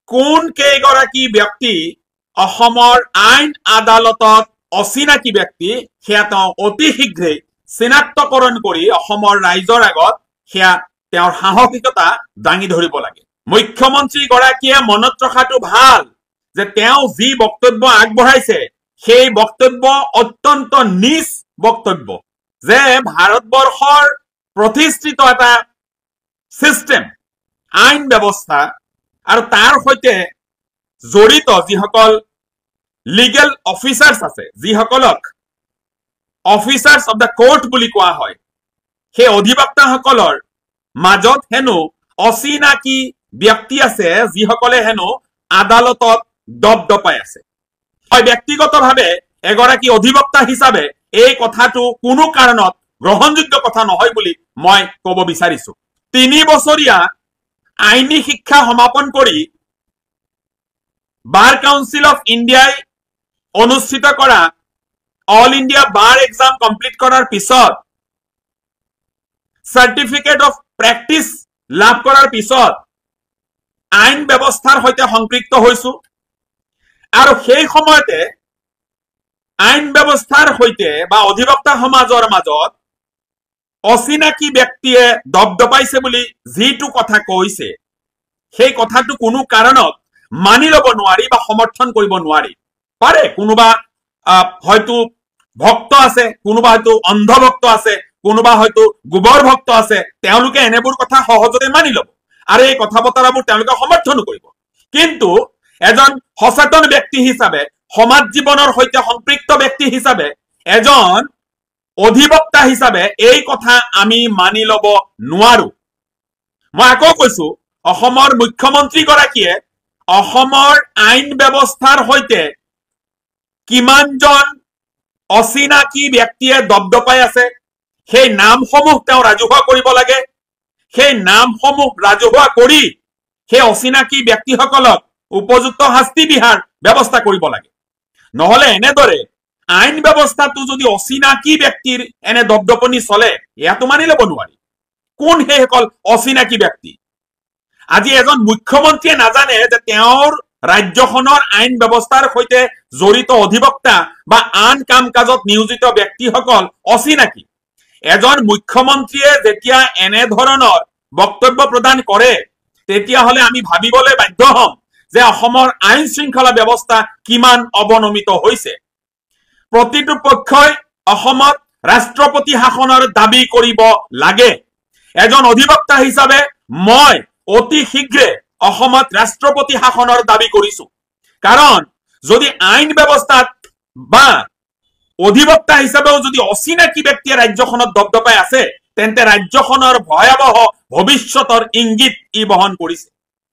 কোন কেইগৰাকী ব্যক্তি অসমৰ আইন আদালতত অচিনাকি ব্যক্তি সেয়া তেওঁ অতি শীঘ্ৰেই চিনাক্তকৰণ কৰি অসমৰ ৰাইজৰ আগত সেয়া তেওঁৰ সাহসিকতা দাঙি ধৰিব লাগে। মুখ্যমন্ত্ৰী গৰাকীয়ে মনত ৰখাটো ভাল যে তেওঁ যি বক্তব্য আগবঢ়াইছে সেই বক্তব্য অত্যন্ত নিজ বক্তব্য, যে ভাৰতবৰ্ষৰ প্ৰতিষ্ঠিত এটা সিস্টেম আইন ব্যৱস্থা আৰু তাৰ সৈতে জড়িত যিসকল লিগেল অফিচাৰ্ছ আছে, যিসকলক অফিচাৰ্ছ অফ দ্য কোৰ্ট বুলি কোৱা হয়, সেই অধিবক্তাসকলৰ মাজত হেনো অচিনাকি ব্যক্তি আছে যিসকলে হেনো আদালতত দপদপাই আছে। হয়, ব্যক্তিগতভাৱে এগৰাকী অধিবক্তা হিচাপে এই কথাটো কোনো কাৰণত গ্ৰহণযোগ্য কথা নহয় বুলি মই ক'ব বিচাৰিছো। 3 বছৰীয়া আইনী শিক্ষা সমাপন কৰি বাৰ কাউন্সিল অফ ইণ্ডিয়াই অনুষ্ঠিত কৰা অল ইণ্ডিয়া বাৰ এক্সাম কমপ্লিট কৰাৰ পিছত সাৰ্টিফিকেট অফ প্ৰেক্টিচ লাভ কৰাৰ পিছত আইন ব্যৱস্থাৰ সৈতে সম্পৃক্ত হৈছো আৰু সেই সময়তে আইন ব্যৱস্থাৰ সৈতে বা অধিবক্তা সমাজৰ মাজত অচিনাকি ব্যক্তিয়ে দপদপাইছে বুলি যিটো কথা কৈছে সেই কথাটো কোনো কাৰণত মানি ল'ব নোৱাৰি বা সমৰ্থন কৰিব নোৱাৰি। পাৰে কোনোবা হয়তো ভক্ত আছে, কোনোবা হয়তো অন্ধ ভক্ত আছে, কোনোবা হয়তো গোবৰ ভক্ত আছে, তেওঁলোকে এনেবোৰ কথা সহজতে মানি ল'ব আৰু এই কথা বতৰাবোৰ তেওঁলোকে সমৰ্থন কৰিব। কিন্তু এজন সচেতন ব্যক্তি হিচাপে, সমাজ জীৱনৰ সৈতে সম্পৃক্ত ব্যক্তি হিচাপে, এজন অধিবক্তা হিচাপে এই কথা আমি মানি ল'ব নোৱাৰো। মই আকৌ কৈছো, অসমৰ মুখ্যমন্ত্ৰী গৰাকীয়ে অসমৰ আইন ব্যৱস্থাৰ সৈতে কিমানজন অচিনাকি ব্যক্তিয়ে দপদপাই আছে সেই নামসমূহ তেওঁ ৰাজহুৱা কৰিব লাগে। সেই নামসমূহ ৰাজহুৱা কৰি সেই অচিনাকি ব্যক্তিসকলক উপযুক্ত শাস্তি বিহাৰ ব্যৱস্থা কৰিব লাগে। নহলে এনেদৰে আইন ব্যৱস্থাটো যদি অচিনাকি ব্যক্তিৰ এনে দপদপনি চলে, ইয়াতো মানি ল'ব নোৱাৰি। কোন সেইসকল অচিনাকি ব্যক্তি? আজি এজন মুখ্যমন্ত্ৰীয়ে নাজানে যে তেওঁৰ ৰাজ্যখনৰ আইন ব্যৱস্থাৰ সৈতে জড়িত অধিবক্তা বা আন কাম কাজত নিয়োজিত ব্যক্তিসকল অচিনাকি। এজন মুখ্যমন্ত্ৰীয়ে যেতিয়া এনে ধৰণৰ বক্তব্য প্ৰদান কৰে তেতিয়াহলে আমি ভাবিবলৈ বাধ্য হম যে অসমৰ আইন শৃংখলা ব্যৱস্থা কিমান অৱনমিত হৈছে। প্ৰতিটো পক্ষই অসমত ৰাষ্ট্ৰপতি শাসনৰ দাবী কৰিব লাগে। এজন অধিবক্তা হিচাপে মই অতি শীঘ্ৰে অসমত ৰাষ্ট্ৰপতি শাসনৰ দাবী কৰিছো। কাৰণ যদি আইন ব্যৱস্থাত বা অধিবক্তা হিচাপেও যদি অচিনাকি ব্যক্তিয়ে ৰাজ্যখনত দপদপাই আছে তেন্তে ৰাজ্যখনৰ ভয়াৱহ ভৱিষ্যতৰ ইংগিত ই বহন কৰিছে।